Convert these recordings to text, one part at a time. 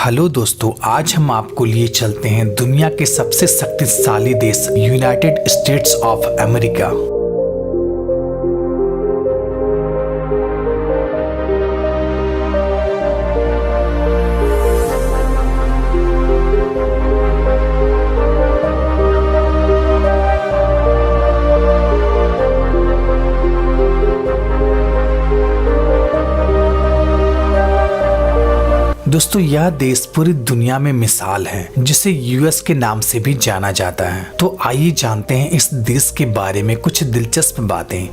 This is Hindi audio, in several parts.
हेलो दोस्तों, आज हम आपको लिए चलते हैं दुनिया के सबसे शक्तिशाली देश यूनाइटेड स्टेट्स ऑफ अमेरिका। दोस्तों, यह देश पूरी दुनिया में मिसाल है, जिसे यूएस के नाम से भी जाना जाता है। तो आइए जानते हैं इस देश के बारे में कुछ दिलचस्प बातें।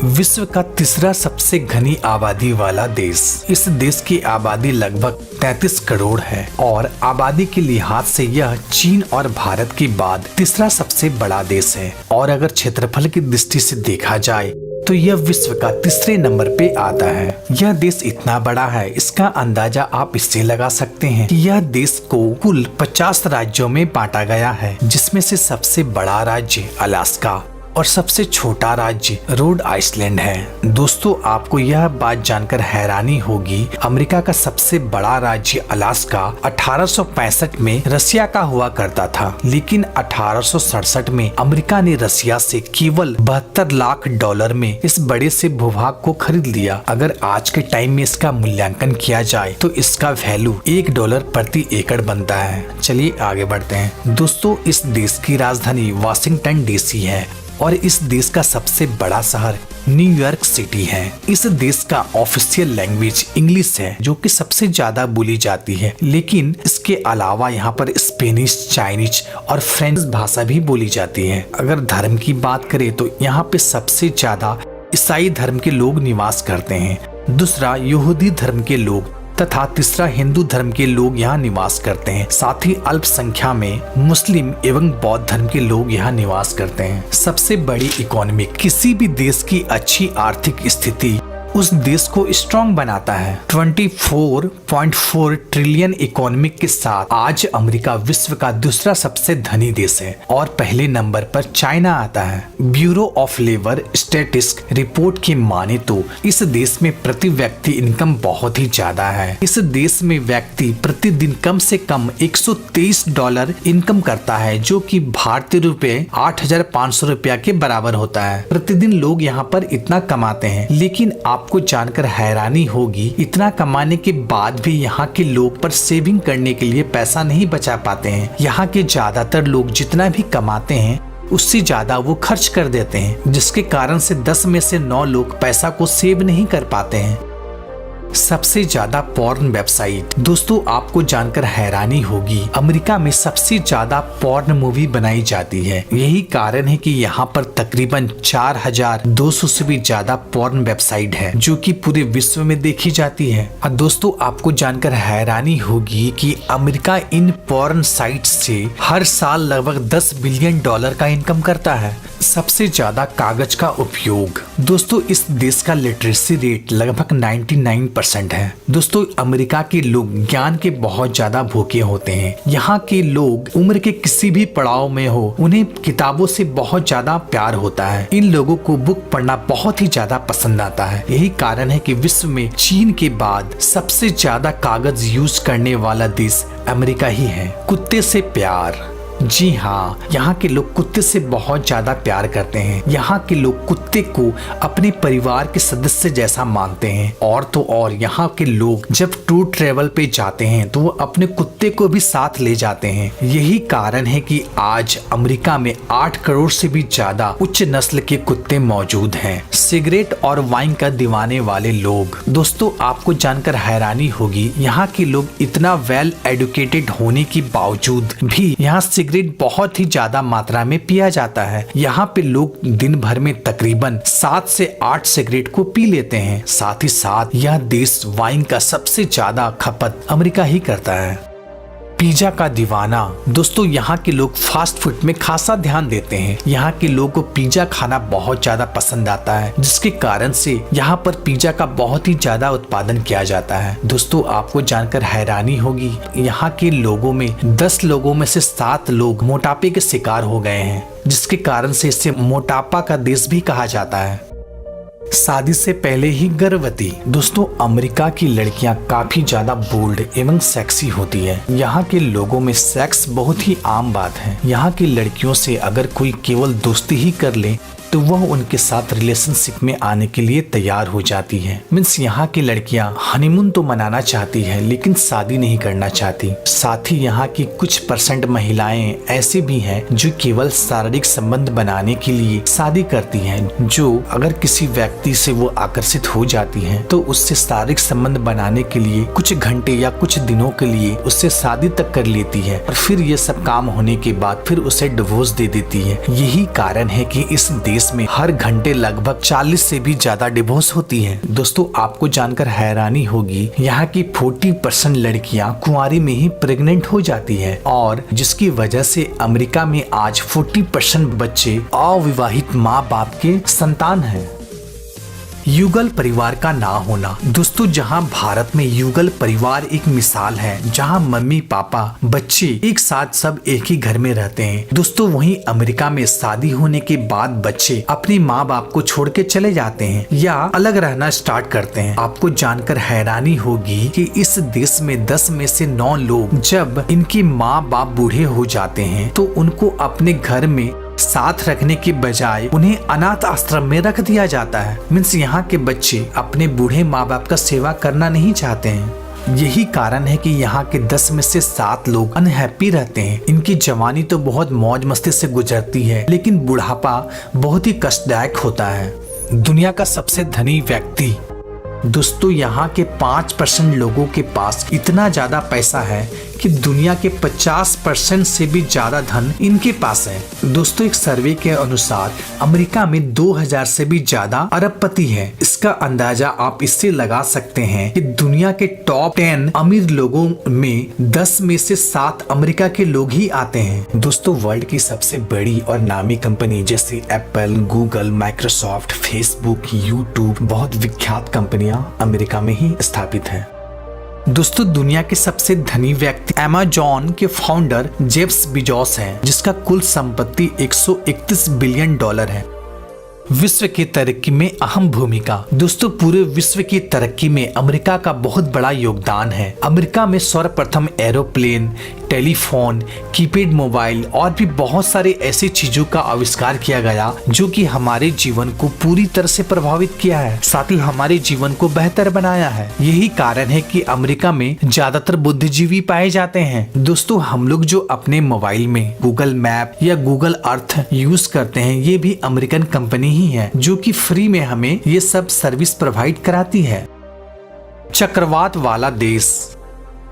विश्व का तीसरा सबसे घनी आबादी वाला देश। इस देश की आबादी लगभग 33 करोड़ है और आबादी के लिहाज से यह चीन और भारत के बाद तीसरा सबसे बड़ा देश है। और अगर क्षेत्रफल की दृष्टि से देखा जाए तो यह विश्व का तीसरे नंबर पे आता है। यह देश इतना बड़ा है, इसका अंदाजा आप इससे लगा सकते हैं कि यह देश को कुल 50 राज्यों में बांटा गया है, जिसमें से सबसे बड़ा राज्य अलास्का और सबसे छोटा राज्य रोड आइसलैंड है। दोस्तों, आपको यह बात जानकर हैरानी होगी, अमेरिका का सबसे बड़ा राज्य अलास्का 1865 में रसिया का हुआ करता था, लेकिन 1867 में अमेरिका ने रसिया से केवल $72 लाख में इस बड़े से भूभाग को खरीद लिया। अगर आज के टाइम में इसका मूल्यांकन किया जाए तो इसका वैल्यू $1 प्रति एकड़ बनता है। चलिए आगे बढ़ते हैं। दोस्तों, इस देश की राजधानी वाशिंगटन डीसी है और इस देश का सबसे बड़ा शहर न्यूयॉर्क सिटी है। इस देश का ऑफिशियल लैंग्वेज इंग्लिश है, जो कि सबसे ज्यादा बोली जाती है, लेकिन इसके अलावा यहाँ पर स्पेनिश, चाइनीज और फ्रेंच भाषा भी बोली जाती है। अगर धर्म की बात करें तो यहाँ पे सबसे ज्यादा ईसाई धर्म के लोग निवास करते हैं, दूसरा यहूदी धर्म के लोग तथा तीसरा हिंदू धर्म के लोग यहाँ निवास करते हैं। साथ ही अल्पसंख्या में मुस्लिम एवं बौद्ध धर्म के लोग यहाँ निवास करते हैं। सबसे बड़ी इकोनॉमी किसी भी देश की अच्छी आर्थिक स्थिति उस देश को स्ट्रॉन्ग बनाता है। 24.4 ट्रिलियन इकोनॉमी के साथ आज अमेरिका विश्व का दूसरा सबसे धनी देश है और पहले नंबर पर चाइना आता है। Bureau of labour statistics report की माने तो इस देश में प्रति व्यक्ति इनकम बहुत ही ज्यादा है। इस देश में व्यक्ति प्रतिदिन कम से कम $123 इनकम करता है, जो कि भारतीय रुपए 8,500 रुपया के बराबर होता है। प्रतिदिन लोग यहाँ पर इतना कमाते हैं, लेकिन आपको जानकर हैरानी होगी, इतना कमाने के बाद भी यहाँ के लोग पर सेविंग करने के लिए पैसा नहीं बचा पाते हैं। यहाँ के ज्यादातर लोग जितना भी कमाते हैं उससे ज्यादा वो खर्च कर देते हैं, जिसके कारण से 10 में से 9 लोग पैसा को सेव नहीं कर पाते हैं। सबसे ज्यादा पॉर्न वेबसाइट। दोस्तों, आपको जानकर हैरानी होगी, अमेरिका में सबसे ज्यादा पॉर्न मूवी बनाई जाती है। यही कारण है कि यहाँ पर तकरीबन 4,200 से भी ज्यादा पॉर्न वेबसाइट है, जो कि पूरे विश्व में देखी जाती है। और दोस्तों, आपको जानकर हैरानी होगी कि अमेरिका इन पॉर्न साइट से हर साल लगभग $10 बिलियन का इनकम करता है। सबसे ज्यादा कागज का उपयोग। दोस्तों, इस देश का लिटरेसी रेट लगभग 99% है। दोस्तों, अमेरिका के लोग ज्ञान के बहुत ज्यादा भूखे होते हैं। यहाँ के लोग उम्र के किसी भी पड़ाव में हो, उन्हें किताबों से बहुत ज्यादा प्यार होता है। इन लोगों को बुक पढ़ना बहुत ही ज्यादा पसंद आता है। यही कारण है कि विश्व में चीन के बाद सबसे ज्यादा कागज यूज करने वाला देश अमेरिका ही है। कुत्ते से प्यार। जी हाँ, यहाँ के लोग कुत्ते से बहुत ज्यादा प्यार करते हैं। यहाँ के लोग कुत्ते को अपने परिवार के सदस्य जैसा मानते हैं। और तो और यहाँ के लोग जब टूर ट्रेवल पे जाते हैं तो वो अपने कुत्ते को भी साथ ले जाते हैं। यही कारण है कि आज अमेरिका में 8 करोड़ से भी ज्यादा उच्च नस्ल के कुत्ते मौजूद हैं। सिगरेट और वाइन का दीवाने वाले लोग। दोस्तों, आपको जानकर हैरानी होगी, यहाँ के लोग इतना वेल एडुकेटेड होने के बावजूद भी यहाँ सिगरेट बहुत ही ज्यादा मात्रा में पिया जाता है। यहाँ पे लोग दिन भर में तकरीबन 7 से 8 सिगरेट को पी लेते हैं। साथ ही साथ यह देश वाइन का सबसे ज्यादा खपत अमेरिका ही करता है। पिज्जा का दीवाना। दोस्तों, यहाँ के लोग फास्ट फूड में खासा ध्यान देते हैं। यहाँ के लोगों को पिज्जा खाना बहुत ज्यादा पसंद आता है, जिसके कारण से यहाँ पर पिज्जा का बहुत ही ज्यादा उत्पादन किया जाता है। दोस्तों, आपको जानकर हैरानी होगी, यहाँ के लोगों में 10 लोगों में से 7 लोग मोटापे के शिकार हो गए हैं, जिसके कारण से इसे मोटापा का देश भी कहा जाता है। शादी से पहले ही गर्भवती। दोस्तों, अमेरिका की लड़कियां काफी ज्यादा बोल्ड एवं सेक्सी होती है। यहाँ के लोगों में सेक्स बहुत ही आम बात है। यहाँ की लड़कियों से अगर कोई केवल दोस्ती ही कर ले तो वह उनके साथ रिलेशनशिप में आने के लिए तैयार हो जाती है। मीन्स यहाँ की लड़कियां हनीमून तो मनाना चाहती है लेकिन शादी नहीं करना चाहती। साथ ही यहाँ की कुछ % महिलाएं ऐसे भी हैं जो केवल शारीरिक संबंध बनाने के लिए शादी करती हैं, जो अगर किसी व्यक्ति से वो आकर्षित हो जाती हैं तो उससे शारीरिक संबंध बनाने के लिए कुछ घंटे या कुछ दिनों के लिए उससे शादी तक कर लेती है और फिर ये सब काम होने के बाद फिर उसे डिवोर्स दे देती है। यही कारण है कि इस देश में हर घंटे लगभग 40 से भी ज्यादा डिवोर्स होती है। दोस्तों, आपको जानकर हैरानी होगी, यहाँ की 40% लड़कियां कुंवारी में ही प्रेग्नेंट हो जाती है और जिसकी वजह से अमेरिका में आज 40% बच्चे अविवाहित माँ बाप के संतान हैं। युगल परिवार का ना होना। दोस्तों, जहां भारत में युगल परिवार एक मिसाल है, जहां मम्मी पापा बच्चे एक साथ सब एक ही घर में रहते हैं। दोस्तों, वहीं अमेरिका में शादी होने के बाद बच्चे अपने माँ बाप को छोड़ के चले जाते हैं या अलग रहना स्टार्ट करते हैं। आपको जानकर हैरानी होगी कि इस देश में 10 में से 9 लोग जब इनके माँ बाप बूढ़े हो जाते हैं तो उनको अपने घर में साथ रखने के बजाय उन्हें अनाथ आश्रम में रख दिया जाता है। मीन्स यहाँ के बच्चे अपने बूढ़े माँ बाप का सेवा करना नहीं चाहते हैं। यही कारण है कि यहाँ के 10 में से 7 लोग अनहैप्पी रहते हैं। इनकी जवानी तो बहुत मौज मस्ती से गुजरती है लेकिन बुढ़ापा बहुत ही कष्टदायक होता है। दुनिया का सबसे धनी व्यक्ति। दोस्तों, यहाँ के 5% लोगों के पास इतना ज्यादा पैसा है कि दुनिया के 50% से भी ज्यादा धन इनके पास है। दोस्तों, एक सर्वे के अनुसार अमेरिका में 2000 से भी ज्यादा अरबपति है। इसका अंदाजा आप इससे लगा सकते हैं कि दुनिया के टॉप 10 अमीर लोगों में 10 में से 7 अमेरिका के लोग ही आते हैं। दोस्तों, वर्ल्ड की सबसे बड़ी और नामी कंपनी जैसे Apple, Google, Microsoft, Facebook, YouTube, बहुत विख्यात कंपनियां अमेरिका में ही स्थापित है। दोस्तों, दुनिया के सबसे धनी व्यक्ति अमेज़न के फाउंडर जेफ बेजोस हैं, जिसका कुल संपत्ति $131 बिलियन है। विश्व की तरक्की में अहम भूमिका। दोस्तों, पूरे विश्व की तरक्की में अमेरिका का बहुत बड़ा योगदान है। अमेरिका में सर्वप्रथम एरोप्लेन, टेलीफोन, कीपैड मोबाइल और भी बहुत सारे ऐसी चीजों का आविष्कार किया गया जो कि हमारे जीवन को पूरी तरह से प्रभावित किया है, साथ ही हमारे जीवन को बेहतर बनाया है। यही कारण है कि अमेरिका में ज्यादातर बुद्धिजीवी पाए जाते हैं। दोस्तों, हम लोग जो अपने मोबाइल में गूगल मैप या गूगल अर्थ यूज करते हैं, ये भी अमेरिकन कंपनी ही है जो कि फ्री में हमें ये सब सर्विस प्रोवाइड कराती है। चक्रवात वाला देश।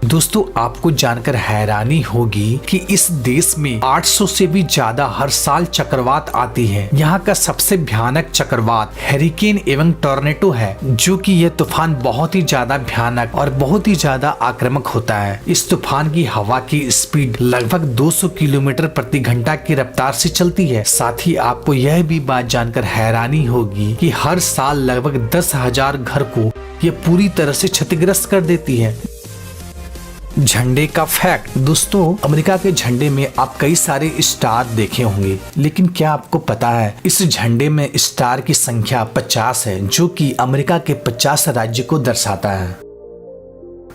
दोस्तों, आपको जानकर हैरानी होगी कि इस देश में 800 से भी ज्यादा हर साल चक्रवात आती है। यहाँ का सबसे भयानक चक्रवात हैरिकेन एवं टॉर्नेडो है, जो कि यह तूफान बहुत ही ज्यादा भयानक और बहुत ही ज्यादा आक्रामक होता है। इस तूफान की हवा की स्पीड लगभग 200 किलोमीटर प्रति घंटा की रफ्तार से चलती है। साथ ही आपको यह भी बात जानकर हैरानी होगी कि हर साल लगभग 10,000 घर को यह पूरी तरह से क्षतिग्रस्त कर देती है। झंडे का फैक्ट। दोस्तों, अमेरिका के झंडे में आप कई सारे स्टार देखे होंगे, लेकिन क्या आपको पता है इस झंडे में स्टार की संख्या 50 है, जो कि अमेरिका के 50 राज्य को दर्शाता है।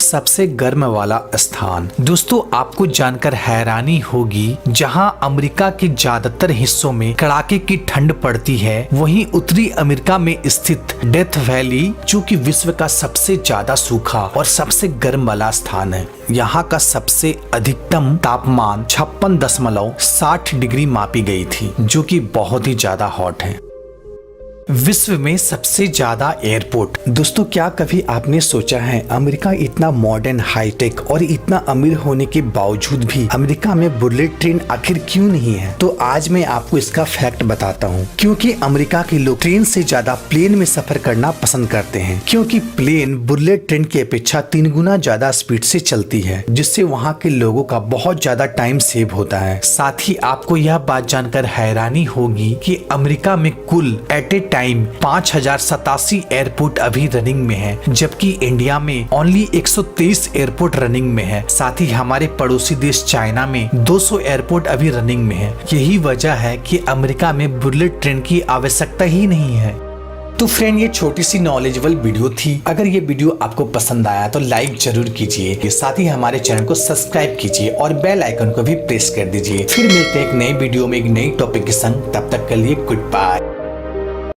सबसे गर्म वाला स्थान। दोस्तों, आपको जानकर हैरानी होगी, जहां अमेरिका के ज्यादातर हिस्सों में कड़ाके की ठंड पड़ती है, वहीं उत्तरी अमेरिका में स्थित डेथ वैली, जो कि विश्व का सबसे ज्यादा सूखा और सबसे गर्म वाला स्थान है। यहाँ का सबसे अधिकतम तापमान 56.60 डिग्री मापी गई थी, जो कि बहुत ही ज्यादा हॉट है। विश्व में सबसे ज्यादा एयरपोर्ट। दोस्तों, क्या कभी आपने सोचा है अमेरिका इतना मॉडर्न, हाईटेक और इतना अमीर होने के बावजूद भी अमेरिका में बुलेट ट्रेन आखिर क्यों नहीं है? तो आज मैं आपको इसका फैक्ट बताता हूँ। क्योंकि अमेरिका के लोग ट्रेन से ज्यादा प्लेन में सफर करना पसंद करते हैं, क्योंकि प्लेन बुलेट ट्रेन की अपेक्षा 3 गुना ज्यादा स्पीड से चलती है, जिससे वहाँ के लोगों का बहुत ज्यादा टाइम सेव होता है। साथ ही आपको यह बात जानकर हैरानी होगी कि अमेरिका में कुल एट ए टाइम 5087 एयरपोर्ट अभी रनिंग में है, जबकि इंडिया में ओनली 123 एयरपोर्ट रनिंग में है। साथ ही हमारे पड़ोसी देश चाइना में 200 एयरपोर्ट अभी रनिंग में है। यही वजह है कि अमेरिका में बुलेट ट्रेन की आवश्यकता ही नहीं है। तो फ्रेंड, ये छोटी सी नॉलेजेबल वीडियो थी। अगर ये वीडियो आपको पसंद आया तो लाइक जरूर कीजिए, साथ ही हमारे चैनल को सब्सक्राइब कीजिए और बेल आइकन को भी प्रेस कर दीजिए। फिर मिलते हैं एक नई वीडियो में एक नई टॉपिक के संग। तब तक के लिए गुड बाय।